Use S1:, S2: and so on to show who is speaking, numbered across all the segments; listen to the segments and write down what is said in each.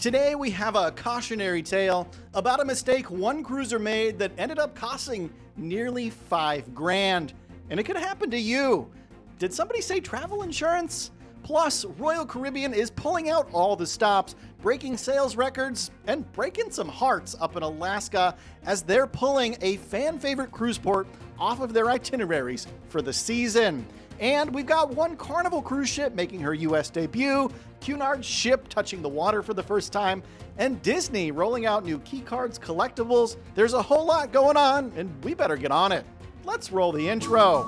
S1: Today we have a cautionary tale about a mistake one cruiser made that ended up costing nearly $5,000. And it could happen to you. Did somebody say travel insurance? Plus, Royal Caribbean is pulling out all the stops, breaking sales records, and breaking some hearts up in Alaska as they're pulling a fan-favorite cruise port off of their itineraries for the season. And we've got one Carnival cruise ship making her U.S. debut, Cunard's ship touching the water for the first time, and Disney rolling out new key cards collectibles. There's a whole lot going on, and we better get on it. Let's roll the intro.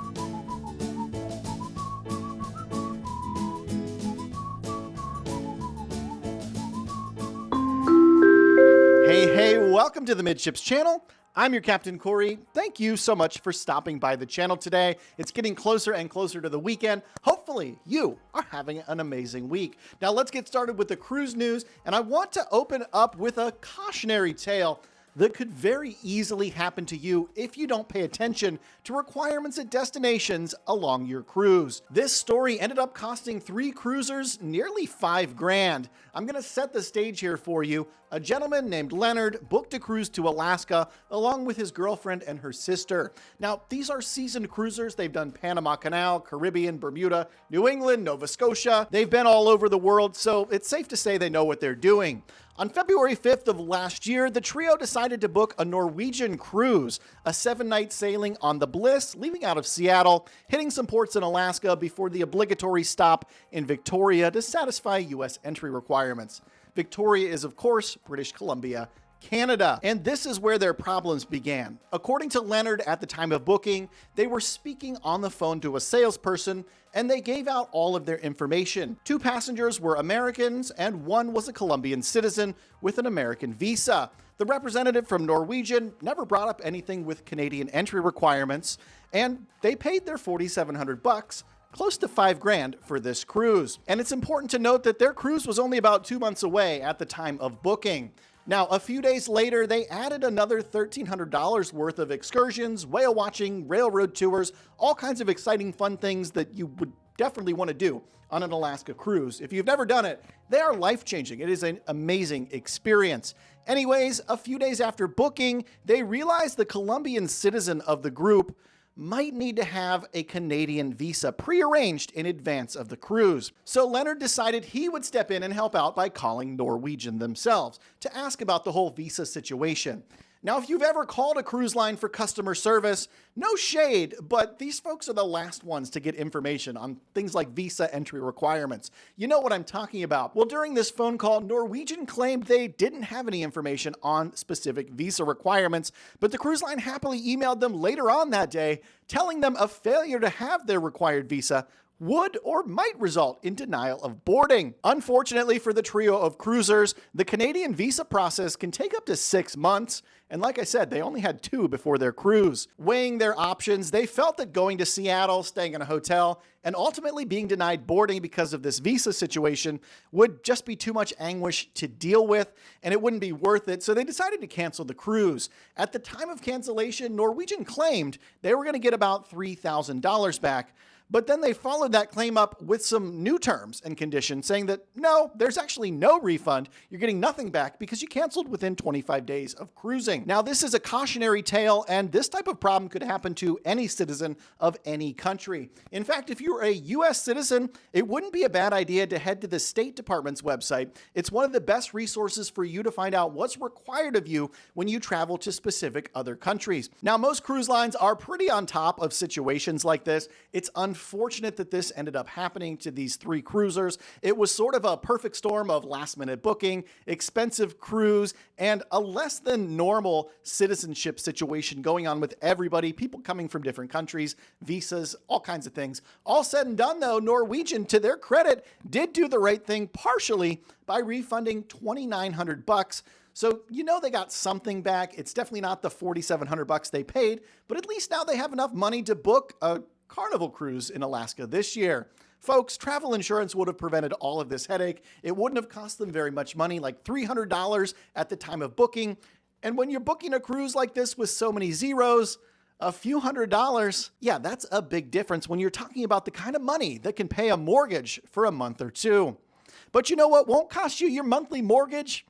S1: Hey, welcome to the Midships channel. I'm your Captain Corey. Thank you so much for stopping by the channel today. It's getting closer and closer to the weekend. Hopefully you are having an amazing week. Now let's get started with the cruise news, and I want to open up with a cautionary tale that could very easily happen to you if you don't pay attention to requirements at destinations along your cruise. This story ended up costing 3 cruisers nearly $5,000. I'm gonna set the stage here for you. A gentleman named Leonard booked a cruise to Alaska along with his girlfriend and her sister. Now, these are seasoned cruisers. They've done Panama Canal, Caribbean, Bermuda, New England, Nova Scotia. They've been all over the world, so it's safe to say they know what they're doing. On February 5th of last year, the trio decided to book a Norwegian cruise, a 7-night sailing on the Bliss, leaving out of Seattle, hitting some ports in Alaska before the obligatory stop in Victoria to satisfy U.S. entry requirements. Victoria is, of course, British Columbia, Canada. And this is where their problems began. According to Leonard, at the time of booking, they were speaking on the phone to a salesperson and they gave out all of their information. 2 passengers were Americans and 1 was a Colombian citizen with an American visa. The representative from Norwegian never brought up anything with Canadian entry requirements, and they paid their $4,700, close to $5,000 for this cruise. And it's important to note that their cruise was only about 2 months away at the time of booking. Now, a few days later, they added another $1,300 worth of excursions, whale watching, railroad tours, all kinds of exciting fun things that you would definitely want to do on an Alaska cruise. If you've never done it, they are life-changing. It is an amazing experience. Anyways, a few days after booking, they realized the Colombian citizen of the group might need to have a Canadian visa prearranged in advance of the cruise. So Leonard decided he would step in and help out by calling Norwegian themselves to ask about the whole visa situation. Now, if you've ever called a cruise line for customer service, no shade, but these folks are the last ones to get information on things like visa entry requirements. You know what I'm talking about. Well, during this phone call, Norwegian claimed they didn't have any information on specific visa requirements, but the cruise line happily emailed them later on that day, telling them a failure to have their required visa would or might result in denial of boarding. Unfortunately for the trio of cruisers, the Canadian visa process can take up to 6 months. And like I said, they only had 2 before their cruise. Weighing their options, they felt that going to Seattle, staying in a hotel, and ultimately being denied boarding because of this visa situation would just be too much anguish to deal with, and it wouldn't be worth it, so they decided to cancel the cruise. At the time of cancellation, Norwegian claimed they were going to get about $3,000 back. But then they followed that claim up with some new terms and conditions saying that, no, there's actually no refund. You're getting nothing back because you canceled within 25 days of cruising. Now, this is a cautionary tale, and this type of problem could happen to any citizen of any country. In fact, if you're a U.S. citizen, it wouldn't be a bad idea to head to the State Department's website. It's one of the best resources for you to find out what's required of you when you travel to specific other countries. Now, most cruise lines are pretty on top of situations like this. It's unfortunate that this ended up happening to these 3 cruisers. It was sort of a perfect storm of last-minute booking, expensive cruise, and a less than normal citizenship situation going on with everybody, people coming from different countries, visas, all kinds of things. All said and done, though, Norwegian, to their credit, did do the right thing partially by refunding $2,900. So, you know, they got something back. It's definitely not the $4,700 they paid, but at least now they have enough money to book a Carnival cruise in Alaska this year. Folks, travel insurance would have prevented all of this headache. It wouldn't have cost them very much money, like $300 at the time of booking. And when you're booking a cruise like this with so many zeros, a few $100s, yeah, that's a big difference when you're talking about the kind of money that can pay a mortgage for a month or 2. But you know what won't cost you your monthly mortgage?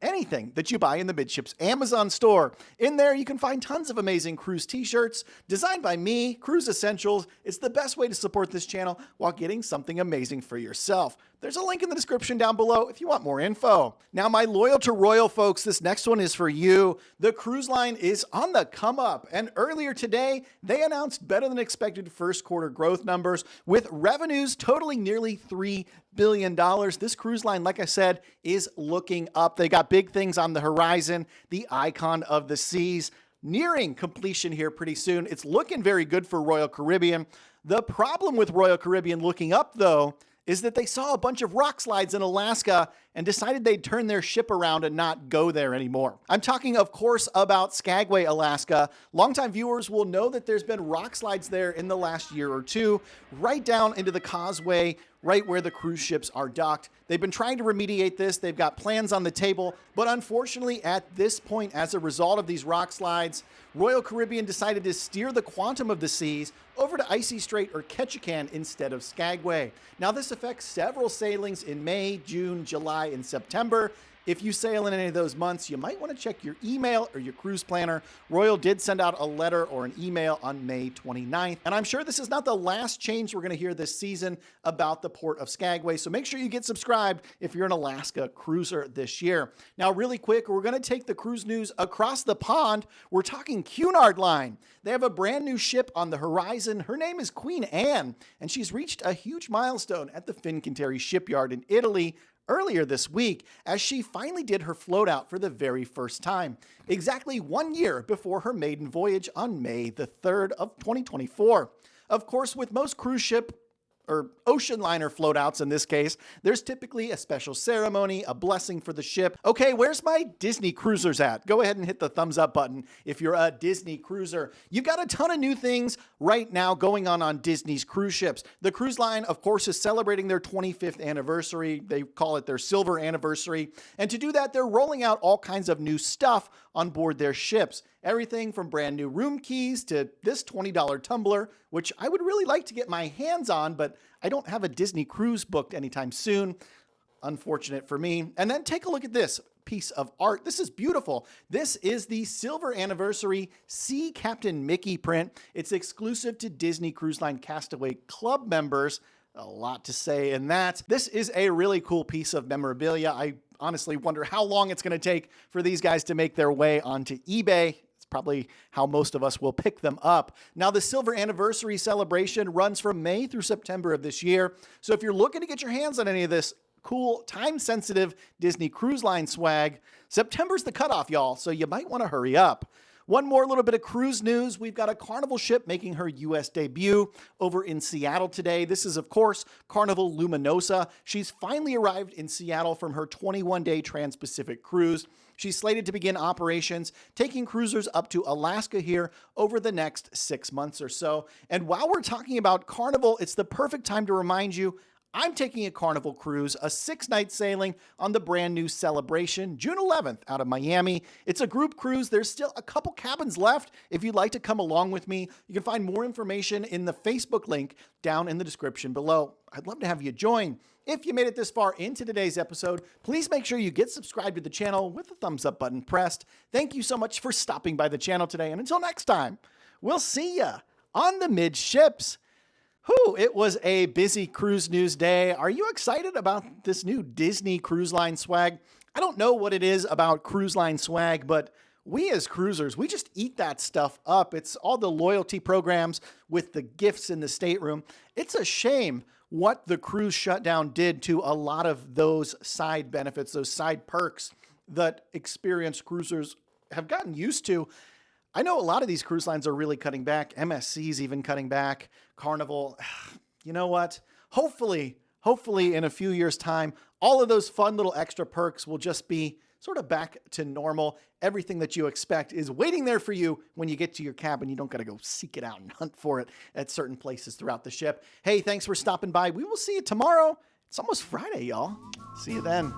S1: Anything that you buy in the Midships Amazon store. In there, you can find tons of amazing cruise t-shirts designed by me, Cruise Essentials. It's the best way to support this channel while getting something amazing for yourself. There's a link in the description down below if you want more info. Now, my loyal to royal folks, this next one is for you. The cruise line is on the come up, and earlier today, they announced better than expected first quarter growth numbers with revenues totaling nearly $3 billion. This cruise line, like I said, is looking up. They got big things on the horizon, the icon of the seas, nearing completion here pretty soon. It's looking very good for Royal Caribbean. The problem with Royal Caribbean looking up, though, is that they saw a bunch of rock slides in Alaska and decided they'd turn their ship around and not go there anymore. I'm talking, of course, about Skagway, Alaska. Longtime viewers will know that there's been rock slides there in the last year or two, right down into the causeway, right where the cruise ships are docked. They've been trying to remediate this. They've got plans on the table, but unfortunately at this point, as a result of these rock slides, Royal Caribbean decided to steer the Quantum of the Seas over to Icy Strait or Ketchikan instead of Skagway. Now, this affects several sailings in May, June, July, and September. If you sail in any of those months, you might want to check your email or your cruise planner. Royal did send out a letter or an email on May 29th. And I'm sure this is not the last change we're going to hear this season about the port of Skagway. So make sure you get subscribed if you're an Alaska cruiser this year. Now, really quick, we're going to take the cruise news across the pond. We're talking Cunard Line. They have a brand new ship on the horizon. Her name is Queen Anne, and she's reached a huge milestone at the Fincantieri shipyard in Italy earlier this week, as she finally did her float out for the very first time, exactly 1 year before her maiden voyage on May the 3rd of 2024. Of course, with most cruise ship or ocean liner floatouts in this case, there's typically a special ceremony, a blessing for the ship. Okay, where's my Disney cruisers at? Go ahead and hit the thumbs up button if you're a Disney cruiser. You've got a ton of new things right now going on Disney's cruise ships. The cruise line, of course, is celebrating their 25th anniversary. They call it their silver anniversary. And to do that, they're rolling out all kinds of new stuff on board their ships. Everything from brand new room keys to this $20 tumbler, which I would really like to get my hands on, but I don't have a Disney cruise booked anytime soon. Unfortunate for me. And then take a look at this piece of art. This is beautiful. This is the silver anniversary Sea Captain Mickey print. It's exclusive to Disney Cruise Line Castaway Club members. A lot to say in that. This is a really cool piece of memorabilia. I honestly wonder how long it's going to take for these guys to make their way onto eBay. It's probably how most of us will pick them up. Now, the silver anniversary celebration runs from May through September of this year. So if you're looking to get your hands on any of this cool, time-sensitive Disney Cruise Line swag, September's the cutoff, y'all, so you might want to hurry up. One more little bit of cruise news. We've got a Carnival ship making her U.S. debut over in Seattle today. This is, of course, Carnival Luminosa. She's finally arrived in Seattle from her 21-day Trans-Pacific cruise. She's slated to begin operations, taking cruisers up to Alaska here over the next 6 months or so. And while we're talking about Carnival, it's the perfect time to remind you I'm taking a Carnival cruise, a 6-night sailing on the brand new Celebration, June 11th out of Miami. It's a group cruise. There's still a couple cabins left. If you'd like to come along with me, you can find more information in the Facebook link down in the description below. I'd love to have you join. If you made it this far into today's episode, please make sure you get subscribed to the channel with the thumbs up button pressed. Thank you so much for stopping by the channel today. And until next time, we'll see ya on the Midships. Whew, it was a busy cruise news day. Are you excited about this new Disney Cruise Line swag? I don't know what it is about cruise line swag, but we as cruisers, we just eat that stuff up. It's all the loyalty programs with the gifts in the stateroom. It's a shame what the cruise shutdown did to a lot of those side benefits, those side perks that experienced cruisers have gotten used to. I know a lot of these cruise lines are really cutting back. MSC's even cutting back. Carnival, you know what? Hopefully in a few years' time, all of those fun little extra perks will just be sort of back to normal. Everything that you expect is waiting there for you when you get to your cabin. You don't got to go seek it out and hunt for it at certain places throughout the ship. Hey, thanks for stopping by. We will see you tomorrow. It's almost Friday, y'all. See you then.